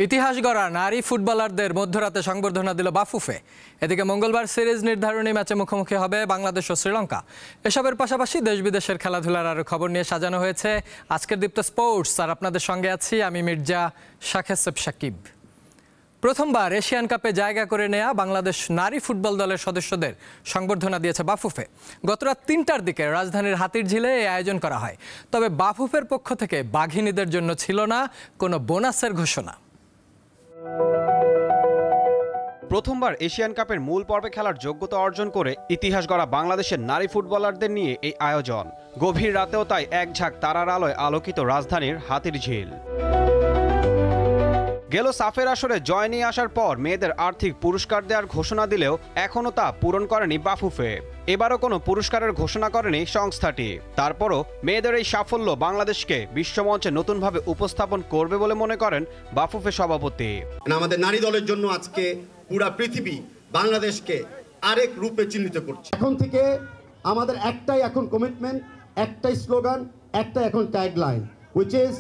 ইতিহাস গড়া নারী ফুটবলারদের মধ্যরাতে সংবর্ধনা দিল বাফুফে। এদিকে মঙ্গলবার সিরিজ নির্ধারণী ম্যাচে মুখোমুখি হবে বাংলাদেশ ও শ্রীলঙ্কা। এসবের পাশাপাশি দেশ বিদেশের খেলাধুলার আরও খবর নিয়ে সাজানো হয়েছে আজকের দীপ্ত স্পোর্টস। আর আপনাদের সঙ্গে আছি আমি মির্জা শাখেসেব সাকিব। প্রথমবার এশিয়ান কাপে জায়গা করে নেয়া বাংলাদেশ নারী ফুটবল দলের সদস্যদের সংবর্ধনা দিয়েছে বাফুফে। গত রাত ৩টার দিকে রাজধানীর হাতিরঝিলে এই আয়োজন করা হয়। তবে বাফুফের পক্ষ থেকে বাঘিনীদের জন্য ছিল না কোনো বোনাসের ঘোষণা। প্রথমবার এশিয়ান কাপের মূল পর্বে খেলার যোগ্যতা অর্জন করে ইতিহাস গড়া বাংলাদেশের নারী ফুটবলারদের নিয়ে এই আয়োজন। গভীর রাতেও তাই এক ঝাঁক তারার আলোয় আলোকিত রাজধানীর হাতিরঝিল। গেল সাফের আসরে জয় নিয়ে আসার পর মেয়েদের আর্থিক পুরস্কার দেওয়ার ঘোষণা দিলেও এখনও তা পূরণ করেনি বাফুফে। এবারও কোনো পুরস্কারের ঘোষণা করেনি সংস্থাটি। তারপরও মেয়েদের এই সাফল্য বাংলাদেশকে বিশ্বমঞ্চে নতুনভাবে উপস্থাপন করবে বলে মনে করেন বাফুফে সভাপতি। আমাদের নারী দলের জন্য আজকে পুরা পৃথিবী বাংলাদেশকে আরেক রূপে চিহ্নিত করছে। এখন থেকে আমাদের একটাই এখন কমিটমেন্ট, একটাই স্লোগান, একটা এখন tagline, which is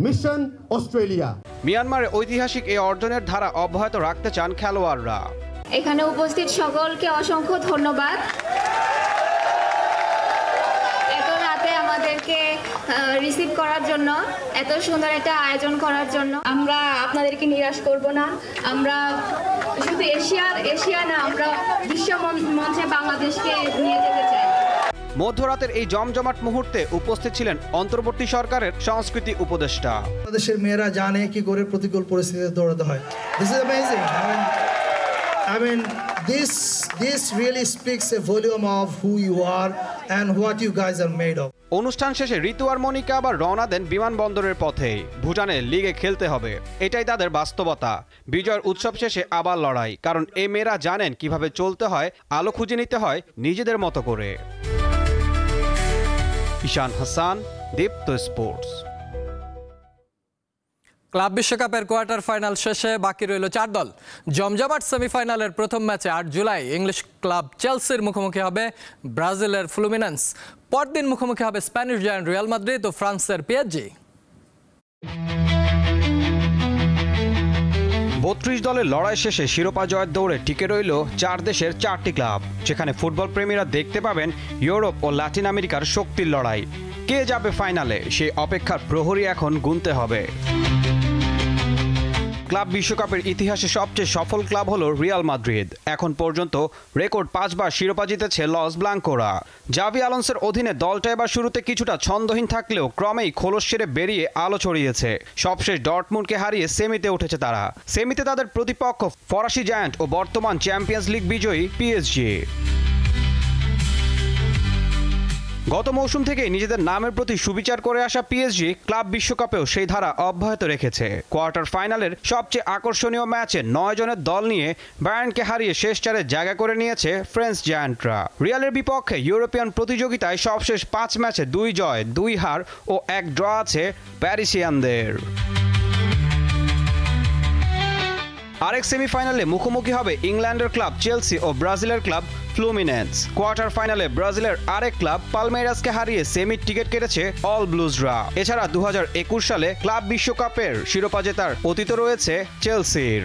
mission Australia. মিয়ানমারের ঐতিহাসিক এই অর্জনের ধারা অব্যাহত রাখতে চান খেলোয়াড়রা। এখানে উপস্থিত সকলকে অসংখ্য ধন্যবাদ এত রাতে আমাদেরকে রিসিভ করার জন্য, এত সুন্দর একটা আয়োজন করার জন্য। আমরা আপনাদেরকে নিরাশ করব না। আমরা শুধু এশিয়া না, আমরা বিশ্ব মঞ্চে বাংলাদেশকে নিয়ে যেতে চাই। মধ্যরাতের এই জমজমাট মুহূর্তে উপস্থিত ছিলেন অন্তর্বর্তী সরকারের সংস্কৃতি উপদেষ্টা। বাংলাদেশের মেয়েরা জানে কি করে প্রতিকূল পরিস্থিতিতে দৌড়াতে হয়। This is amazing. I mean, this really speaks a volume of who you are and what you guys are made of. অনুষ্ঠান শেষে ঋতু আর মনিকা আবার রওনা দেন বিমানবন্দরের পথেই। ভুটানে লিগে খেলতে হবে, এটাই তাদের বাস্তবতা। বিজয়ের উৎসব শেষে আবার লড়াই, কারণ এই মেয়েরা জানেন কিভাবে চলতে হয়, আলো খুঁজে নিতে হয় নিজেদের মতো করে। ঈশান হাসান, দীপ্ত স্পোর্টস। ক্লাব বিশ্বকাপের কোয়ার্টার ফাইনাল শেষে বাকি রইল 4 দল। জমজমাট সেমিফাইনালের প্রথম ম্যাচে 8 জুলাই ইংলিশ ক্লাব চেলসির মুখোমুখি হবে ব্রাজিলের ফ্লুমিনেন্স। পরদিন মুখোমুখি হবে স্প্যানিশ জায়ান্ট রিয়াল মাদ্রিদ ও ফ্রান্সের পিএসজি। 32 দলের লড়াই শেষে শিরোপা জয়ের দৌড়ে টিকে রইল 4 দেশের 4টি ক্লাব, যেখানে ফুটবল প্রেমীরা দেখতে পাবেন ইউরোপ ও লাতিন আমেরিকার শক্তির লড়াই। কে যাবে ফাইনালে, সেই অপেক্ষার প্রহরী এখন গুনতে হবে। ক্লাব বিশ্বকাপের ইতিহাসে সবচেয়ে সফল ক্লাব হলো রিয়াল মাদ্রিদ। এখন পর্যন্ত রেকর্ড 5 বার শিরোপা জিতেছে লস ব্লাঙ্কোরা। জাভি আলোনসোর অধীনে দলটা এবার শুরুতে কিছুটা ছন্দহীন থাকলেও ক্রমেই খোলস সেরে বেরিয়ে আলো ছড়িয়েছে। সবশেষ ডর্টমুন্ডকে হারিয়ে সেমিতে উঠেছে তারা। সেমিতে তাদের প্রতিপক্ষ ফরাসি জায়ান্ট ও বর্তমান চ্যাম্পিয়ন্স লিগ বিজয়ী পিএসজি। গত মৌসুম থেকে নিজেদের নামের প্রতি সুবিচার করে আসা পিএসজি ক্লাব বিশ্বকাপেও সেই ধারা অব্যাহত রেখেছে। কোয়ার্টার ফাইনালের সবচেয়ে আকর্ষণীয় ম্যাচে 9 জনের দল নিয়ে বায়ার্নকে হারিয়ে শেষ 4-এ জায়গা করে নিয়েছে ফ্রেঞ্চ জায়ান্টরা। রিয়ালের বিপক্ষে ইউরোপিয়ান প্রতিযোগিতায় সবশেষ 5 ম্যাচে 2 জয়, 2 হার ও 1 ড্র আছে প্যারিসিয়ানদের। আরেক সেমিফাইনালে মুখোমুখি হবে ইংল্যান্ডের ক্লাব চেলসি ও ব্রাজিলের ক্লাব ফ্লুমিনেন্স। কোয়ার্টার ফাইনালে ব্রাজিলের আরেক ক্লাব পালমেইরাসকে হারিয়ে সেমির টিকিট কেটেছে অল ব্লুজরা। এছাড়া 2021 সালে ক্লাব বিশ্বকাপের শিরোপা জেতার অতীত রয়েছে চেলসির।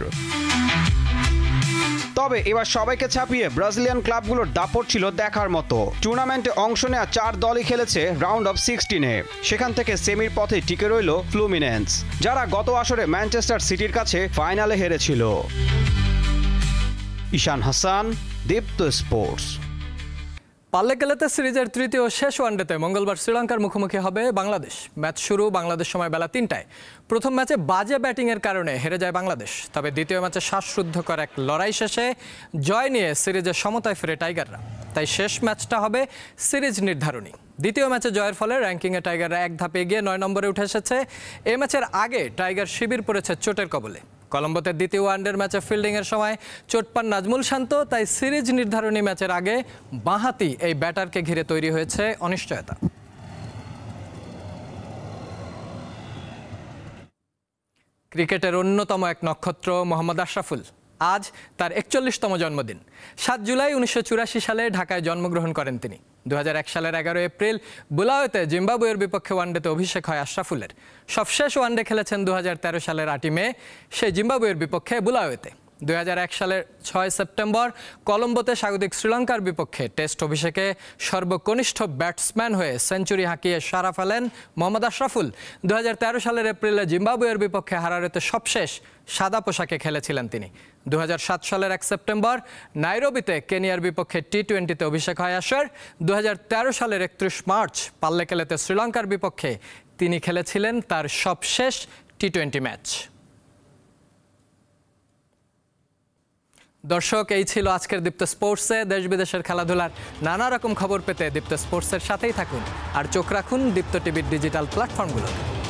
তবে এবার সবাইকে ছাপিয়ে ব্রাজিলিয়ান ক্লাবগুলোর দাপট ছিল দেখার মতো। টুর্নামেন্টে অংশ নেওয়া 4 দলই খেলেছে রাউন্ড অফ 16-এ। সেখান থেকে সেমির পথে টিকে রইল ফ্লুমিনেন্স, যারা গত আসরে ম্যানচেস্টার সিটির কাছে ফাইনালে হেরেছিল। ঈশান হাসান, দীপ্ত স্পোর্টস। পাল্লেকেলেতে সিরিজের তৃতীয় শেষ ওয়ানডেতে মঙ্গলবার শ্রীলঙ্কার মুখোমুখি হবে বাংলাদেশ। ম্যাচ শুরু বাংলাদেশ সময় বেলা 3টায়। প্রথম ম্যাচে বাজে ব্যাটিংয়ের কারণে হেরে যায় বাংলাদেশ। তবে দ্বিতীয় ম্যাচে শ্বাসরুদ্ধকর এক লড়াই শেষে জয় নিয়ে সিরিজের সমতায় ফিরে টাইগাররা। তাই শেষ ম্যাচটা হবে সিরিজ নির্ধারণী। দ্বিতীয় ম্যাচে জয়ের ফলে র্যাঙ্কিংয়ে টাইগাররা 1 ধাপে এগিয়ে 9 নম্বরে উঠে এসেছে। এই ম্যাচের আগে টাইগার শিবির পড়েছে চোটের কবলে। কলম্বোতে দ্বিতীয় ওয়ানডের ম্যাচে ফিল্ডিংয়ের সময় চোট পান নাজমুল শান্ত। তাই সিরিজ নির্ধারণী ম্যাচের আগে বাঁহাতি এই ব্যাটারকে ঘিরে তৈরি হয়েছে অনিশ্চয়তা। ক্রিকেটের অন্যতম এক নক্ষত্র মোহাম্মদ আশরাফুল। আজ তার 41তম জন্মদিন। 7 জুলাই 1984 সালে ঢাকায় জন্মগ্রহণ করেন তিনি। 2001 সালের 11 এপ্রিল বুলাওয়েতে জিম্বাবুয়ের বিপক্ষে ওয়ানডেতে অভিষেক হয় আশরাফুলের। সবশেষ ওয়ানডে খেলেছেন 2013 সালের 8 মে সেই জিম্বাবুয়ের বিপক্ষে বুলাওয়েতে। 2001 সালের 6 সেপ্টেম্বর কলম্বোতে স্বাগতিক শ্রীলঙ্কার বিপক্ষে টেস্ট অভিষেকে সর্বকনিষ্ঠ ব্যাটসম্যান হয়ে সেঞ্চুরি হাঁকিয়ে সারা ফেলেন মোহাম্মদ আশরাফুল। 2013 সালের এপ্রিলে জিম্বাবুয়ের বিপক্ষে হারারেতে সবশেষ সাদা পোশাকে খেলেছিলেন তিনি। 2007 সালের 1 সেপ্টেম্বর নাইরোবিতে কেনিয়ার বিপক্ষে টি-20তে অভিষেক হয় আশার। 2013 সালের 31 মার্চ পাল্লেকেলেতে শ্রীলঙ্কার বিপক্ষে তিনি খেলেছিলেন তার সবশেষ টি-20 ম্যাচ। দর্শক, এই ছিল আজকের দীপ্ত স্পোর্টসে। দেশ বিদেশের খেলাধুলার নানা রকম খবর পেতে দীপ্ত স্পোর্টসের সাথেই থাকুন আর চোখ রাখুন দীপ্ত টিভির ডিজিটাল প্ল্যাটফর্মগুলোতে।